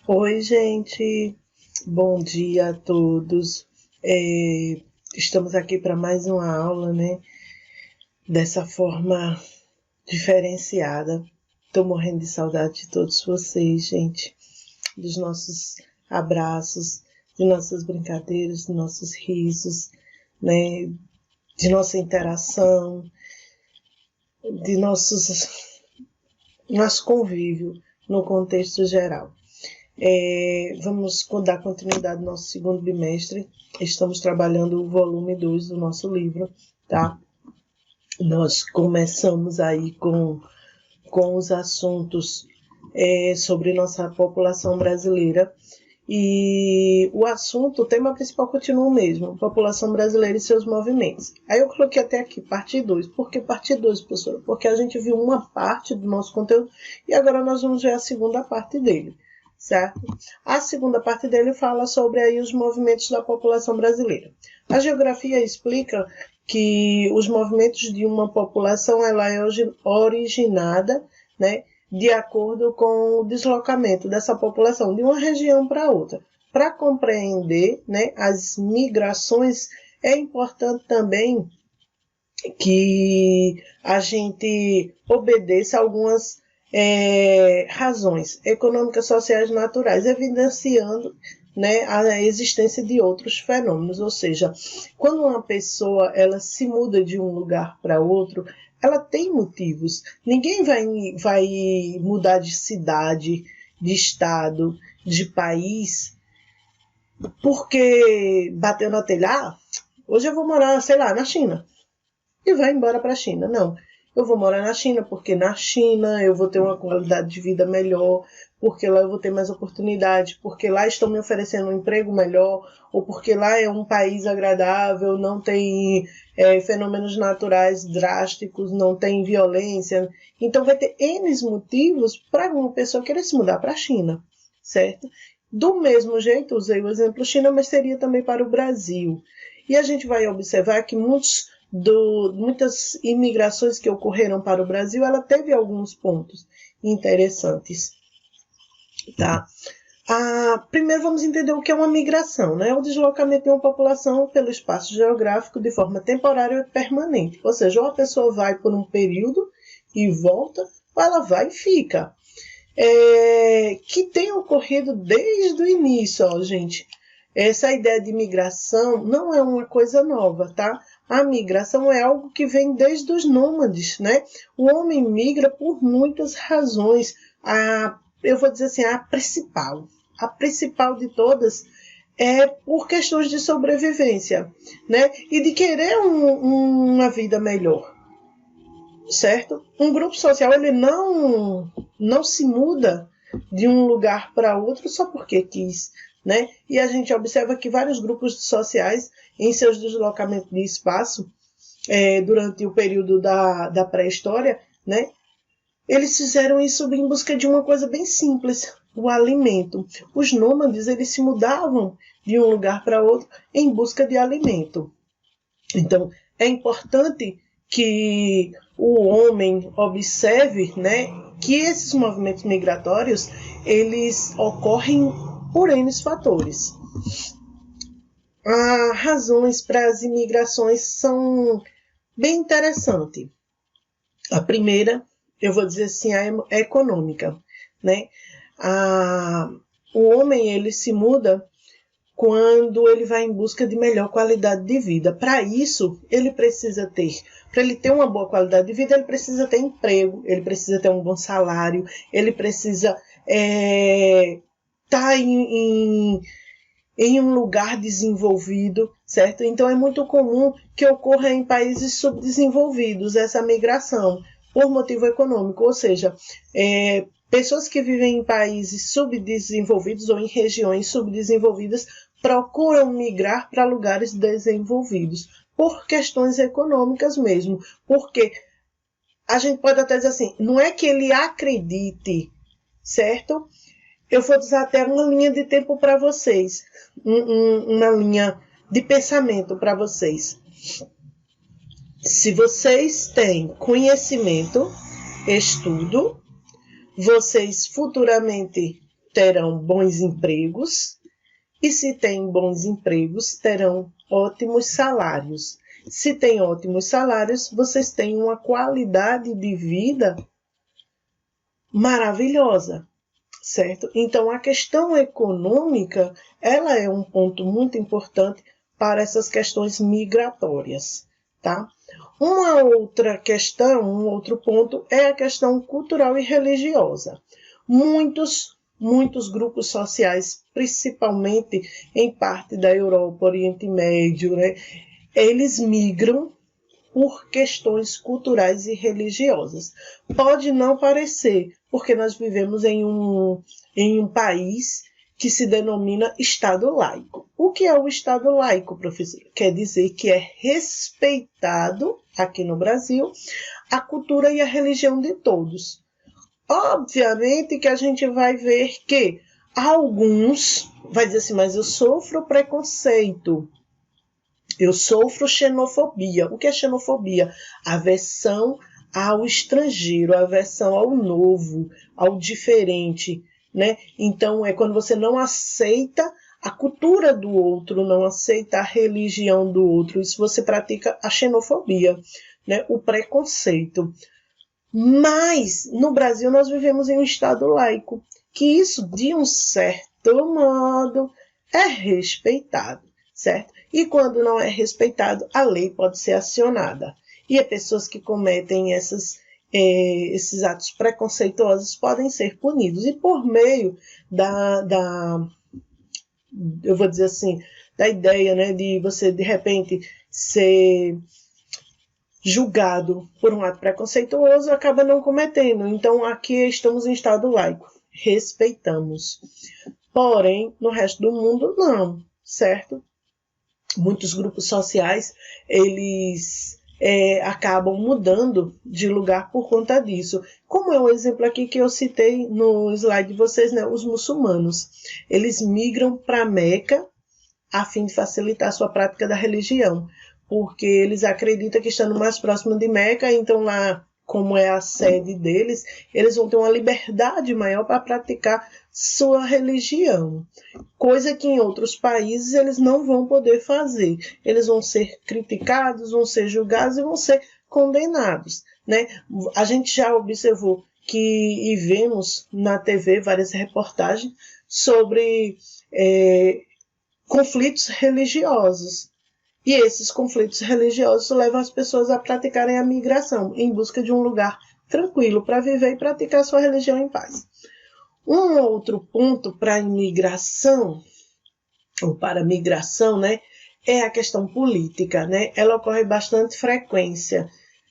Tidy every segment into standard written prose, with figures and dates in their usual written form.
Oi, gente. Bom dia a todos. Estamos aqui para mais uma aula, né? Dessa forma diferenciada. Estou morrendo de saudade de todos vocês, gente. Dos nossos abraços, de nossas brincadeiras, de nossos risos, né? De nossa interação, de nosso convívio no contexto geral. Vamos dar continuidade ao nosso segundo bimestre. Estamos trabalhando o volume 2 do nosso livro, tá? Nós começamos aí com os assuntos sobre nossa população brasileira. E o tema principal continua o mesmo, população brasileira e seus movimentos. Aí eu coloquei até aqui, parte 2. Por que parte 2, professora? Porque a gente viu uma parte do nosso conteúdo e agora nós vamos ver a segunda parte dele, certo? A segunda parte dele fala sobre aí os movimentos da população brasileira. A geografia explica que os movimentos de uma população ela é originada, né, de acordo com o deslocamento dessa população de uma região para outra. Para compreender, né, as migrações, é importante também que a gente obedeça a algumas razões econômicas, sociais, naturais, evidenciando, né, a existência de outros fenômenos. Ou seja, quando uma pessoa ela se muda de um lugar para outro, ela tem motivos. Ninguém vai mudar de cidade, de estado, de país, porque bateu na telha, hoje eu vou morar, sei lá, na China, e vai embora para a China. Não, eu vou morar na China porque na China eu vou ter uma qualidade de vida melhor, porque lá eu vou ter mais oportunidade, porque lá estão me oferecendo um emprego melhor, ou porque lá é um país agradável, não tem fenômenos naturais drásticos, não tem violência. Então vai ter N motivos para uma pessoa querer se mudar para a China, certo? Do mesmo jeito, usei o exemplo China, mas seria também para o Brasil. E a gente vai observar que muitas imigrações que ocorreram para o Brasil, ela teve alguns pontos interessantes. Tá? Primeiro vamos entender o que é uma migração, né? O deslocamento de uma população pelo espaço geográfico de forma temporária e permanente. Ou seja, ou a pessoa vai por um período e volta, ou ela vai e fica. Que tem ocorrido desde o início, ó, gente. Essa ideia de migração não é uma coisa nova, tá? A migração é algo que vem desde os nômades, né? O homem migra por muitas razões. Eu vou dizer assim, a principal de todas é por questões de sobrevivência, né? E de querer uma vida melhor, certo? Um grupo social, ele não se muda de um lugar para outro só porque quis, né? E a gente observa que vários grupos sociais, em seus deslocamentos de espaço, durante o período da pré-história, né? Eles fizeram isso em busca de uma coisa bem simples, o alimento. Os nômades, eles se mudavam de um lugar para outro em busca de alimento. Então, é importante que o homem observe, né, que esses movimentos migratórios, eles ocorrem por N fatores. As razões para as imigrações são bem interessantes. A primeira, eu vou dizer assim, é econômica, né? O homem, ele se muda quando ele vai em busca de melhor qualidade de vida. Para isso, para ele ter uma boa qualidade de vida, ele precisa ter emprego, ele precisa ter um bom salário, ele precisa estar em um lugar desenvolvido, certo? Então é muito comum que ocorra em países subdesenvolvidos essa migração por motivo econômico, ou seja, pessoas que vivem em países subdesenvolvidos ou em regiões subdesenvolvidas procuram migrar para lugares desenvolvidos por questões econômicas mesmo, porque a gente pode até dizer assim, não é que ele acredite, certo? Eu vou usar até uma linha de tempo para vocês, uma linha de pensamento para vocês. Se vocês têm conhecimento, estudo, vocês futuramente terão bons empregos, e se tem bons empregos, terão ótimos salários. Se tem ótimos salários, vocês têm uma qualidade de vida maravilhosa, certo? Então, a questão econômica, ela é um ponto muito importante para essas questões migratórias, tá? Uma outra questão, um outro ponto, é a questão cultural e religiosa. Muitos grupos sociais, principalmente em parte da Europa, Oriente Médio, né, eles migram por questões culturais e religiosas. Pode não parecer, porque nós vivemos em um país que se denomina Estado laico. O que é o Estado laico, professor? Quer dizer que é respeitado, aqui no Brasil, a cultura e a religião de todos. Obviamente que a gente vai ver que alguns vai dizer assim, mas eu sofro preconceito, eu sofro xenofobia. O que é xenofobia? Aversão ao estrangeiro, aversão ao novo, ao diferente, né? Então, é quando você não aceita a cultura do outro, não aceita a religião do outro. Isso você pratica a xenofobia, né? O preconceito. Mas, no Brasil, nós vivemos em um Estado laico, que isso, de um certo modo, é respeitado, certo? E quando não é respeitado, a lei pode ser acionada. E as pessoas que cometem esses atos preconceituosos podem ser punidos. E por meio eu vou dizer assim, da ideia, né, de você, de repente, ser julgado por um ato preconceituoso, acaba não cometendo. Então, aqui estamos em Estado laico. Respeitamos. Porém, no resto do mundo, não, certo? Muitos grupos sociais, eles acabam mudando de lugar por conta disso. Como é um exemplo aqui que eu citei no slide de vocês, né? Os muçulmanos. Eles migram para Meca a fim de facilitar a sua prática da religião, porque eles acreditam que estando mais próximo de Meca, então lá, como é a sede deles, eles vão ter uma liberdade maior para praticar sua religião, coisa que em outros países eles não vão poder fazer. Eles vão ser criticados, vão ser julgados e vão ser condenados, né? A gente já observou e vemos na TV várias reportagens sobre conflitos religiosos. E esses conflitos religiosos levam as pessoas a praticarem a migração em busca de um lugar tranquilo para viver e praticar sua religião em paz. Um outro ponto para a imigração, ou para a migração, né, é a questão política, né? Ela ocorre bastante frequência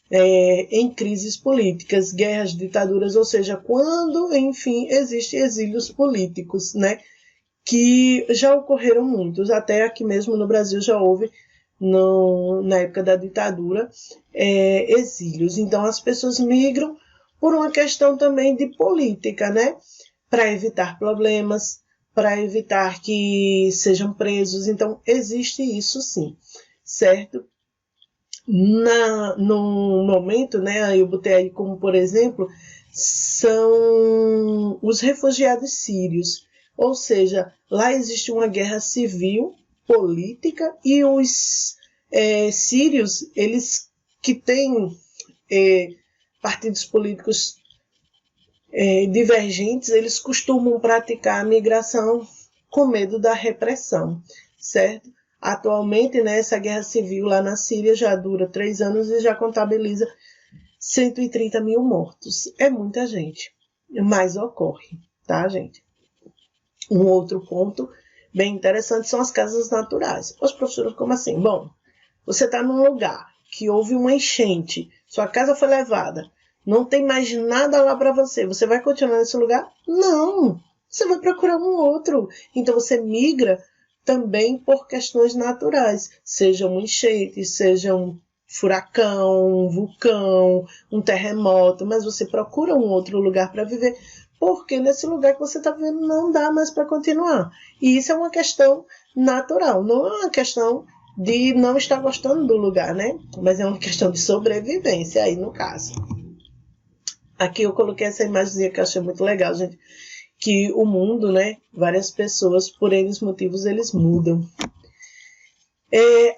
em crises políticas, guerras, ditaduras, ou seja, quando, enfim, existem exílios políticos, né, que já ocorreram muitos, até aqui mesmo no Brasil já houve, na época da ditadura, exílios. Então, as pessoas migram por uma questão também de política, né? Para evitar problemas, para evitar que sejam presos. Então, existe isso sim, certo? No momento, né, eu botei aí como, por exemplo, são os refugiados sírios. Ou seja, lá existe uma guerra civil, política, e os sírios, eles que têm partidos políticos divergentes, eles costumam praticar a migração com medo da repressão, certo? Atualmente, né, essa guerra civil lá na Síria já dura 3 anos e já contabiliza 130 mil mortos. É muita gente, mas ocorre, tá, gente? Um outro ponto bem interessante são as casas naturais. Os professores, como assim? Bom, você está num lugar que houve uma enchente, sua casa foi levada, não tem mais nada lá para você. Você vai continuar nesse lugar? Não! Você vai procurar um outro. Então você migra também por questões naturais, seja um enchente, seja um furacão, um vulcão, um terremoto, mas você procura um outro lugar para viver, porque nesse lugar que você está vivendo não dá mais para continuar. E isso é uma questão natural, não é uma questão de não estar gostando do lugar, né? Mas é uma questão de sobrevivência aí no caso. Aqui eu coloquei essa imagenzinha que eu achei muito legal, gente, que o mundo, né, várias pessoas, por N motivos, eles mudam.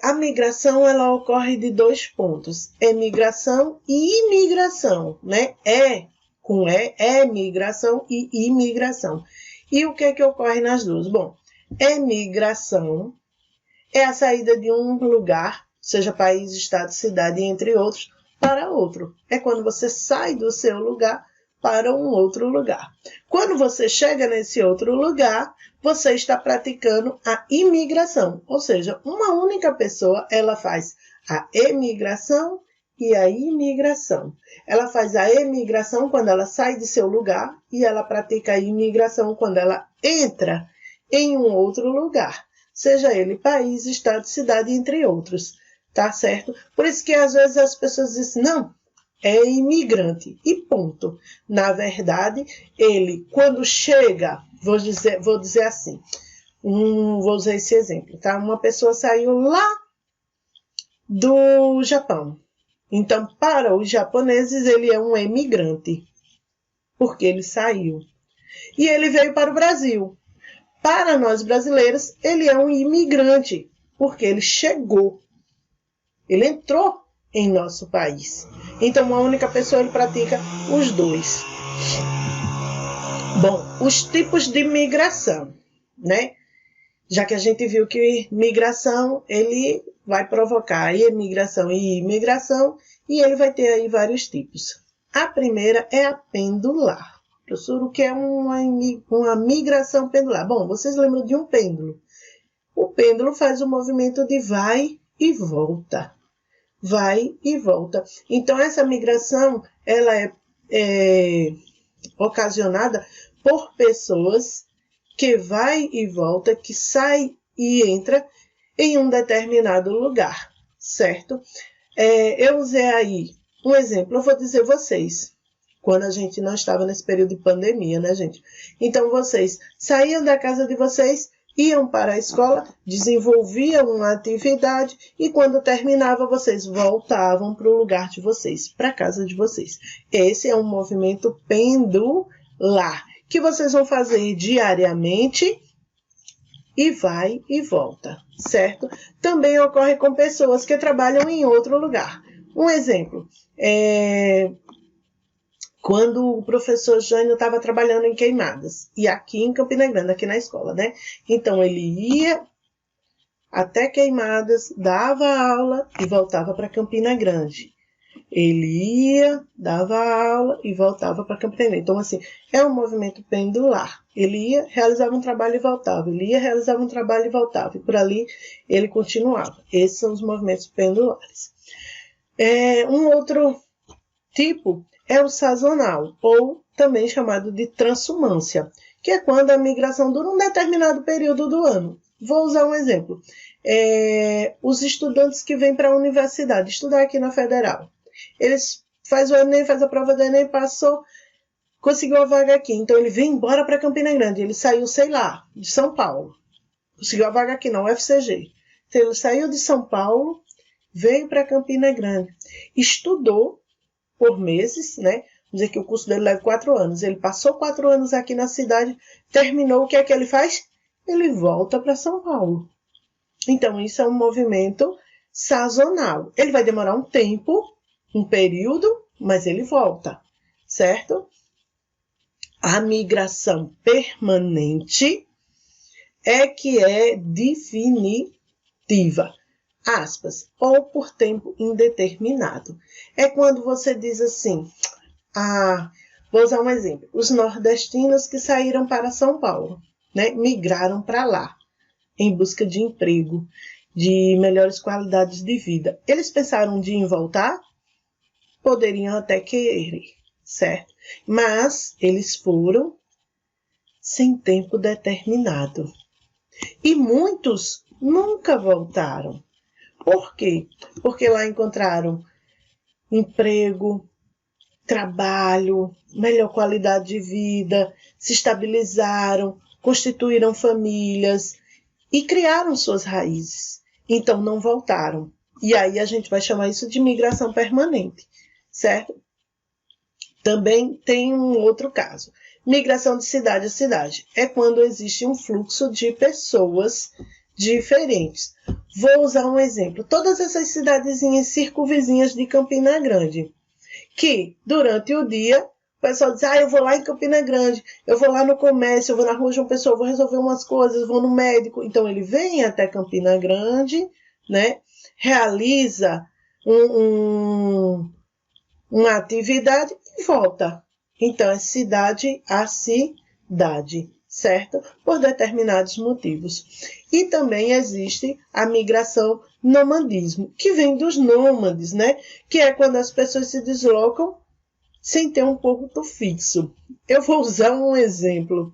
A migração, ela ocorre de 2 pontos, migração e imigração, né? Migração e imigração. E o que é que ocorre nas duas? Bom, migração é a saída de um lugar, seja país, estado, cidade, entre outros, para outro. É quando você sai do seu lugar para um outro lugar. Quando você chega nesse outro lugar, você está praticando a imigração, ou seja, uma única pessoa, ela faz a emigração e a imigração. Ela faz a emigração quando ela sai de seu lugar e ela pratica a imigração quando ela entra em um outro lugar, seja ele país, estado, cidade, entre outros, tá certo? Por isso que às vezes as pessoas dizem, não, é imigrante, e ponto. Na verdade, ele, quando chega, vou dizer assim, vou usar esse exemplo, tá? Uma pessoa saiu lá do Japão. Então, para os japoneses, ele é um emigrante, porque ele saiu. E ele veio para o Brasil. Para nós brasileiros, ele é um imigrante, porque ele chegou. Ele entrou em nosso país. Então, uma única pessoa, ele pratica os dois. Bom, os tipos de migração, né? Já que a gente viu que migração, ele vai provocar emigração e imigração, e ele vai ter aí vários tipos. A primeira é a pendular. Professor, o que é uma migração pendular? Bom, vocês lembram de um pêndulo. O pêndulo faz o movimento de vai e volta. Vai e volta. Então, essa migração, ela é ocasionada por pessoas que vai e volta, que sai e entra em um determinado lugar, certo? Eu usei aí um exemplo, eu vou dizer vocês, quando a gente não estava nesse período de pandemia, né, gente? Então, vocês saíam da casa de vocês, iam para a escola, desenvolviam uma atividade e quando terminava, vocês voltavam para o lugar de vocês, para a casa de vocês. Esse é um movimento pendular, que vocês vão fazer diariamente e vai e volta, certo? Também ocorre com pessoas que trabalham em outro lugar. Um exemplo, quando o professor Jânio estava trabalhando em Queimadas, e aqui em Campina Grande, aqui na escola, né? Então, ele ia até Queimadas, dava aula e voltava para Campina Grande. Ele ia, dava aula e voltava para Campina Grande. Então, assim, é um movimento pendular. Ele ia, realizava um trabalho e voltava. Ele ia, realizava um trabalho e voltava. E por ali ele continuava. Esses são os movimentos pendulares. Um outro tipo é o sazonal, ou também chamado de transumância, que é quando a migração dura um determinado período do ano. Vou usar um exemplo. Os estudantes que vêm para a universidade estudar aqui na Federal. Eles fazem o Enem, fazem a prova do Enem, passou, conseguiu a vaga aqui. Então, ele vem embora para Campina Grande. Ele saiu, sei lá, de São Paulo. Conseguiu a vaga aqui na UFCG. Então, ele saiu de São Paulo, veio para Campina Grande. Estudou por meses, né? Vamos dizer que o curso dele leva 4 anos. Ele passou 4 anos aqui na cidade, terminou, o que é que ele faz? Ele volta para São Paulo. Então, isso é um movimento sazonal. Ele vai demorar um tempo, um período, mas ele volta, certo? A migração permanente é que é definitiva, aspas, ou por tempo indeterminado. É quando você diz assim, vou usar um exemplo, os nordestinos que saíram para São Paulo, né, migraram para lá, em busca de emprego, de melhores qualidades de vida. Eles pensaram um dia em voltar? Poderiam até querer, certo? Mas eles foram sem tempo determinado. E muitos nunca voltaram. Por quê? Porque lá encontraram emprego, trabalho, melhor qualidade de vida, se estabilizaram, constituíram famílias e criaram suas raízes. Então, não voltaram. E aí a gente vai chamar isso de migração permanente, certo? Também tem um outro caso. Migração de cidade a cidade é quando existe um fluxo de pessoas diferentes. Vou usar um exemplo. Todas essas cidadezinhas circunvizinhas de Campina Grande, que durante o dia o pessoal diz, eu vou lá em Campina Grande, eu vou lá no comércio, eu vou na Rua João Pessoa, vou resolver umas coisas, vou no médico. Então ele vem até Campina Grande, né? Realiza uma atividade e volta. Então é cidade a cidade, certo? Por determinados motivos. E também existe a migração nomadismo, que vem dos nômades, né? Que é quando as pessoas se deslocam sem ter um ponto fixo. Eu vou usar um exemplo.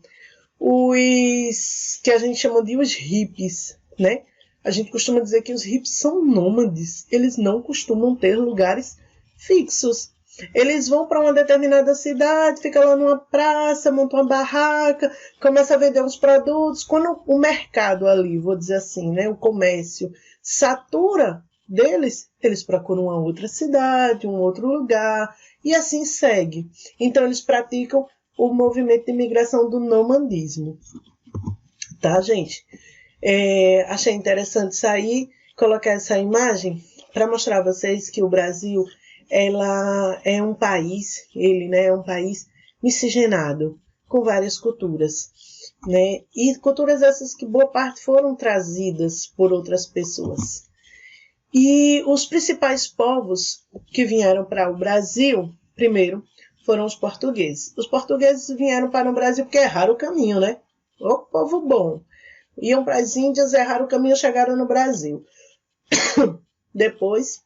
Os que a gente chama de os hippies, né? A gente costuma dizer que os hippies são nômades. Eles não costumam ter lugares fixos. Eles vão para uma determinada cidade, ficam lá numa praça, montam uma barraca, começam a vender uns produtos. Quando o mercado ali, vou dizer assim, né, o comércio, satura deles, eles procuram uma outra cidade, um outro lugar, e assim segue. Então, eles praticam o movimento de imigração do nomadismo. Tá, gente? Achei interessante isso aí, colocar essa imagem para mostrar a vocês que o Brasil ela é um país, é um país miscigenado, com várias culturas, né? E culturas essas que boa parte foram trazidas por outras pessoas. E os principais povos que vieram para o Brasil, primeiro, foram os portugueses. Os portugueses vieram para o Brasil porque erraram o caminho, né? Ô povo bom! Iam para as Índias, erraram o caminho, chegaram no Brasil. Depois,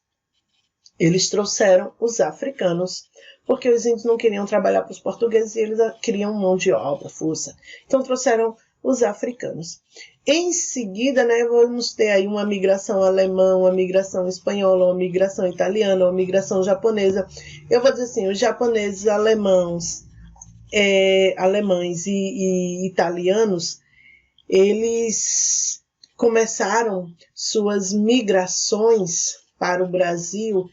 eles trouxeram os africanos, porque os índios não queriam trabalhar para os portugueses e eles queriam mão de obra, força. Então trouxeram os africanos. Em seguida, né, vamos ter aí uma migração alemã, uma migração espanhola, uma migração italiana, uma migração japonesa. Eu vou dizer assim, os japoneses, alemães e italianos, eles começaram suas migrações para o Brasil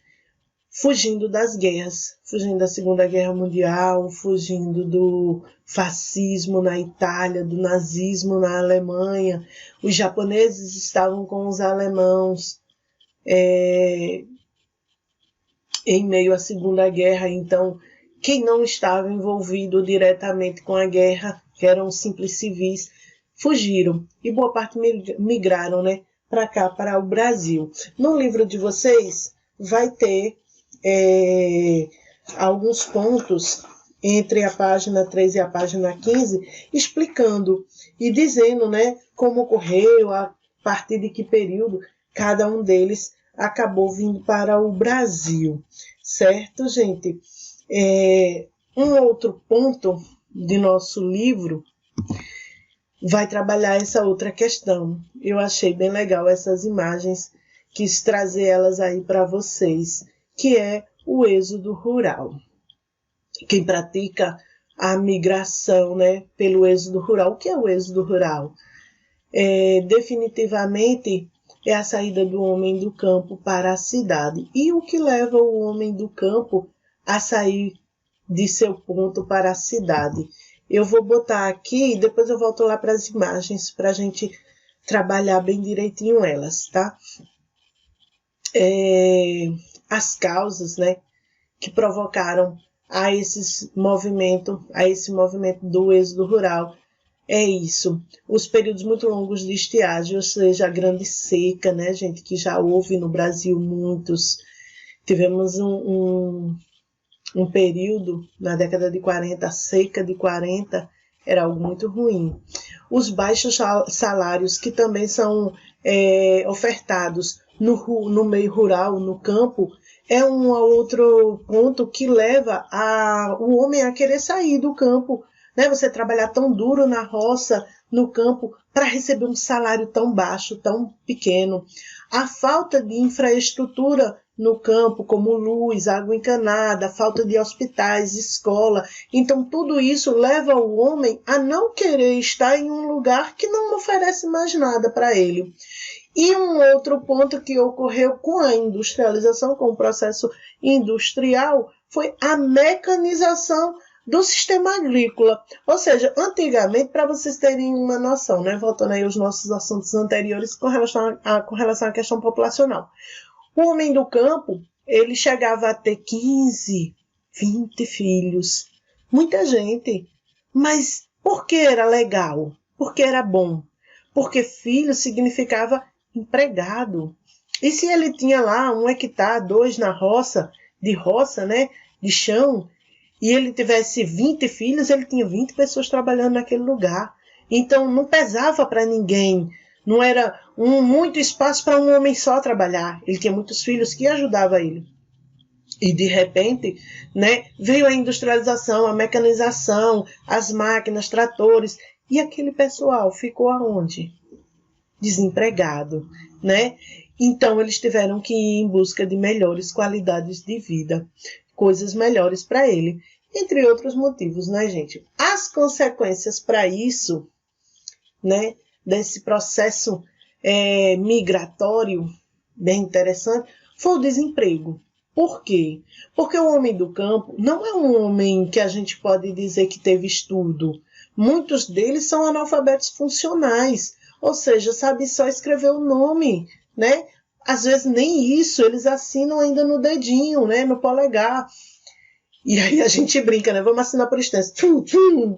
fugindo das guerras, fugindo da Segunda Guerra Mundial, fugindo do fascismo na Itália, do nazismo na Alemanha. Os japoneses estavam com os alemãos em meio à Segunda Guerra, então quem não estava envolvido diretamente com a guerra, que eram simples civis, fugiram e boa parte migraram, né, para cá, para o Brasil. No livro de vocês vai ter alguns pontos entre a página 3 e a página 15, explicando e dizendo, né, como ocorreu, a partir de que período cada um deles acabou vindo para o Brasil, certo, gente? Um outro ponto de nosso livro vai trabalhar essa outra questão. Eu achei bem legal essas imagens, quis trazer elas aí para vocês, que é o êxodo rural. Quem pratica a migração, né, pelo êxodo rural. O que é o êxodo rural? Definitivamente é a saída do homem do campo para a cidade. E o que leva o homem do campo a sair de seu ponto para a cidade? Eu vou botar aqui e depois eu volto lá para as imagens para a gente trabalhar bem direitinho elas, tá? As causas, né, que provocaram esse movimento do êxodo rural é isso, os períodos muito longos de estiagem, ou seja, a grande seca, né, gente, que já houve no Brasil muitos. Tivemos um período na década de 40, a seca de 40 era algo muito ruim. Os baixos salários que também são ofertados no meio rural, no campo, é um outro ponto que leva o homem a querer sair do campo, né? Você trabalhar tão duro na roça, no campo, para receber um salário tão baixo, tão pequeno. A falta de infraestrutura no campo, como luz, água encanada, falta de hospitais, escola. Então, tudo isso leva o homem a não querer estar em um lugar que não oferece mais nada para ele. E um outro ponto que ocorreu com a industrialização, com o processo industrial, foi a mecanização do sistema agrícola. Ou seja, antigamente, para vocês terem uma noção, né, voltando aí aos nossos assuntos anteriores com relação à questão populacional, o homem do campo, ele chegava a ter 15, 20 filhos. Muita gente. Mas por que era legal? Porque era bom. Porque filho significava empregado. E se ele tinha lá 1 hectare, 2 na roça, né, de chão, e ele tivesse 20 filhos, ele tinha 20 pessoas trabalhando naquele lugar. Então não pesava para ninguém. Não era muito espaço para um homem só trabalhar. Ele tinha muitos filhos que ajudavam ele. E de repente, né, veio a industrialização, a mecanização, as máquinas, tratores. E aquele pessoal ficou aonde? Desempregado, né? Então eles tiveram que ir em busca de melhores qualidades de vida, coisas melhores para ele, entre outros motivos, né, gente? As consequências para isso, né, desse processo migratório bem interessante, foi o desemprego. Por quê? Porque o homem do campo não é um homem que a gente pode dizer que teve estudo. Muitos deles são analfabetos funcionais, ou seja, sabe só escrever o nome, né? Às vezes nem isso, eles assinam ainda no dedinho, né? No polegar. E aí a gente brinca, né? Vamos assinar por extenso.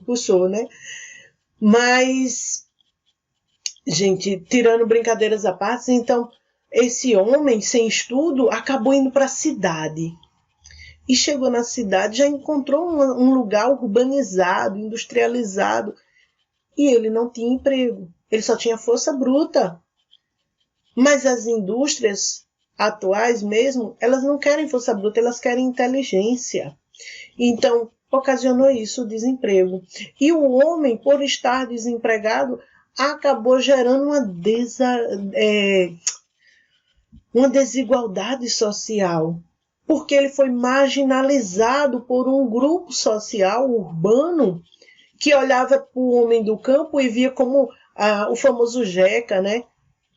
Puxou, né? Mas, gente, tirando brincadeiras à parte, então, esse homem sem estudo acabou indo para a cidade. E chegou na cidade, já encontrou um lugar urbanizado, industrializado. E ele não tinha emprego. Ele só tinha força bruta. Mas as indústrias atuais mesmo, elas não querem força bruta, elas querem inteligência. Então, ocasionou isso, o desemprego. E o homem, por estar desempregado, acabou gerando uma desigualdade social, porque ele foi marginalizado por um grupo social urbano que olhava para o homem do campo e via como o famoso jeca, né?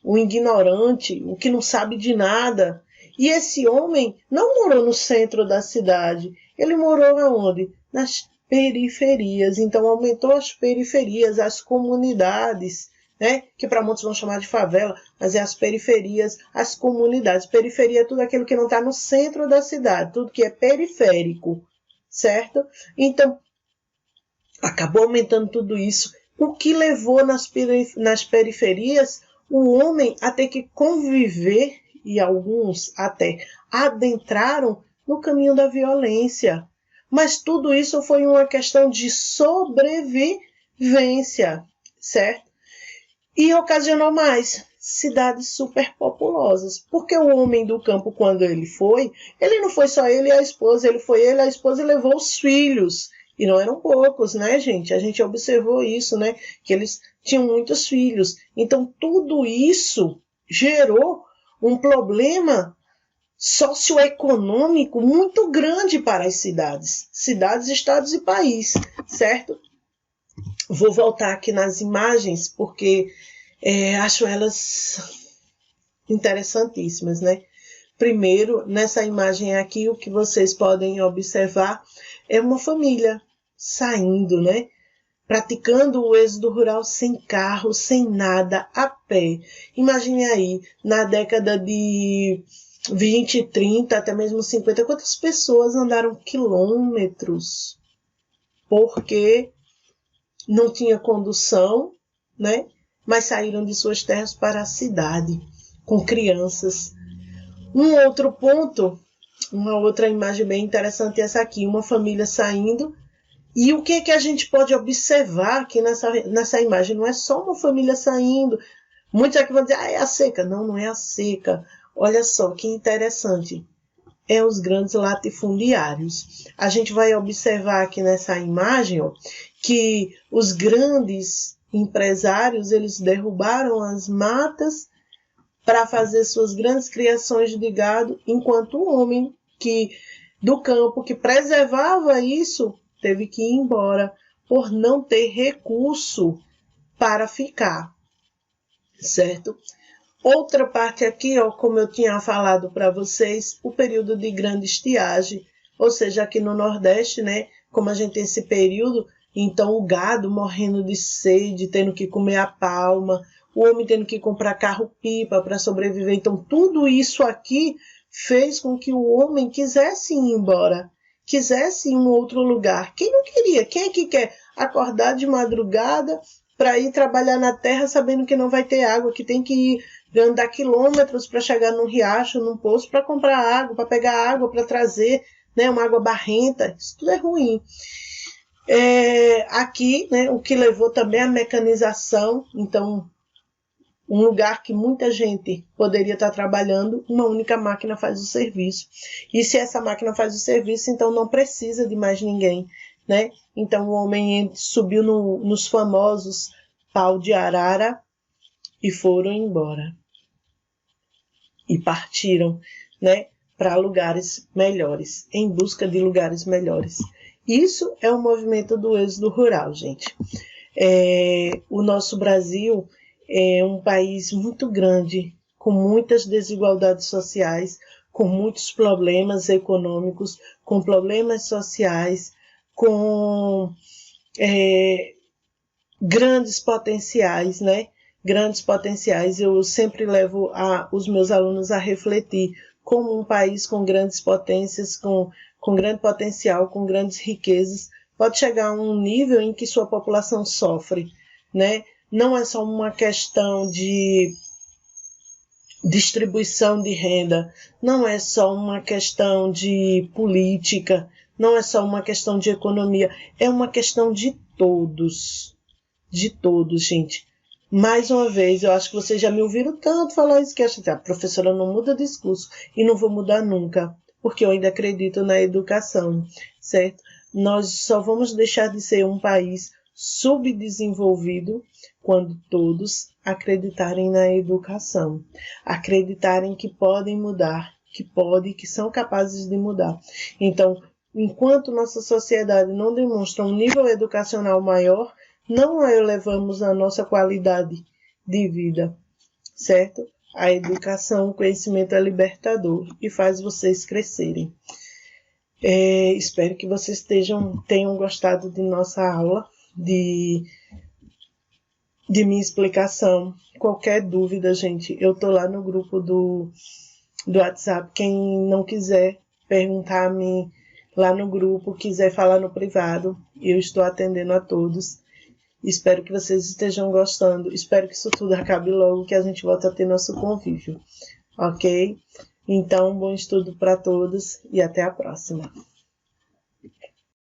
O ignorante, o que não sabe de nada. E esse homem não morou no centro da cidade, ele morou aonde? Nas periferias. Então aumentou as periferias, as comunidades, né? Que para muitos vão chamar de favela, mas é as periferias, as comunidades. Periferia é tudo aquilo que não está no centro da cidade, tudo que é periférico, certo? Então, acabou aumentando tudo isso, o que levou nas periferias o homem a ter que conviver, e alguns até adentraram no caminho da violência. Mas tudo isso foi uma questão de sobrevivência, certo? E ocasionou mais cidades superpopulosas, porque o homem do campo, quando ele não foi só ele e a esposa, ele foi ele, a esposa e levou os filhos. E não eram poucos, né, gente? A gente observou isso, né? Que eles tinham muitos filhos. Então, tudo isso gerou um problema socioeconômico muito grande para as cidades. Cidades, estados e país, certo? Vou voltar aqui nas imagens, porque acho elas interessantíssimas, né? Primeiro, nessa imagem aqui, o que vocês podem observar é uma família saindo, né? Praticando o êxodo rural sem carro, sem nada, a pé. Imagine aí, na década de 20, 30, até mesmo 50, quantas pessoas andaram quilômetros porque não tinha condução, né? Mas saíram de suas terras para a cidade, com crianças. Um outro ponto, uma outra imagem bem interessante é essa aqui, uma família saindo. E o que a gente pode observar aqui nessa imagem? Não é só uma família saindo. Muitos aqui vão dizer, é a seca. Não, não é a seca. Olha só, que interessante. É os grandes latifundiários. A gente vai observar aqui nessa imagem, ó, que os grandes empresários, eles derrubaram as matas para fazer suas grandes criações de gado, enquanto o homem do campo que preservava isso teve que ir embora por não ter recurso para ficar, certo? Outra parte aqui, ó, como eu tinha falado para vocês, o período de grande estiagem, ou seja, aqui no Nordeste, né, como a gente tem esse período, então o gado morrendo de sede, tendo que comer a palma, o homem tendo que comprar carro-pipa para sobreviver. Então tudo isso aqui fez com que o homem quisesse ir embora, quisesse ir em um outro lugar. Quem não queria? Quem é que quer acordar de madrugada para ir trabalhar na terra sabendo que não vai ter água, que tem que ir andar quilômetros para chegar num riacho, num poço, para comprar água, para pegar água, para trazer, né, uma água barrenta? Isso tudo é ruim. Aqui, né, o que levou também a mecanização. Então, um lugar que muita gente poderia estar trabalhando, uma única máquina faz o serviço. E se essa máquina faz o serviço, então não precisa de mais ninguém, né? Então o homem subiu nos famosos pau de arara e foram embora. E partiram, né, para lugares melhores, em busca de lugares melhores. Isso é o movimento do êxodo rural, gente. O nosso Brasil é um país muito grande, com muitas desigualdades sociais, com muitos problemas econômicos, com problemas sociais, com grandes potenciais, né? Grandes potenciais. Eu sempre levo os meus alunos a refletir como um país com grandes potências, com grande potencial, com grandes riquezas, pode chegar a um nível em que sua população sofre, né? Não é só uma questão de distribuição de renda, não é só uma questão de política, não é só uma questão de economia, é uma questão de todos, gente. Mais uma vez, eu acho que vocês já me ouviram tanto falar isso, que a professora não muda discurso, e não vou mudar nunca, porque eu ainda acredito na educação, certo? Nós só vamos deixar de ser um país subdesenvolvido quando todos acreditarem na educação, acreditarem que podem mudar, que são capazes de mudar. Então, enquanto nossa sociedade não demonstra um nível educacional maior, não elevamos a nossa qualidade de vida, certo? A educação, o conhecimento é libertador e faz vocês crescerem. Espero que vocês tenham gostado de nossa aula, de minha explicação. Qualquer dúvida, gente, eu tô lá no grupo do WhatsApp. Quem não quiser perguntar a mim lá no grupo, quiser falar no privado, eu estou atendendo a todos. Espero que vocês estejam gostando. Espero que isso tudo acabe logo, que a gente volte a ter nosso convívio. Ok? Então, bom estudo para todos e até a próxima.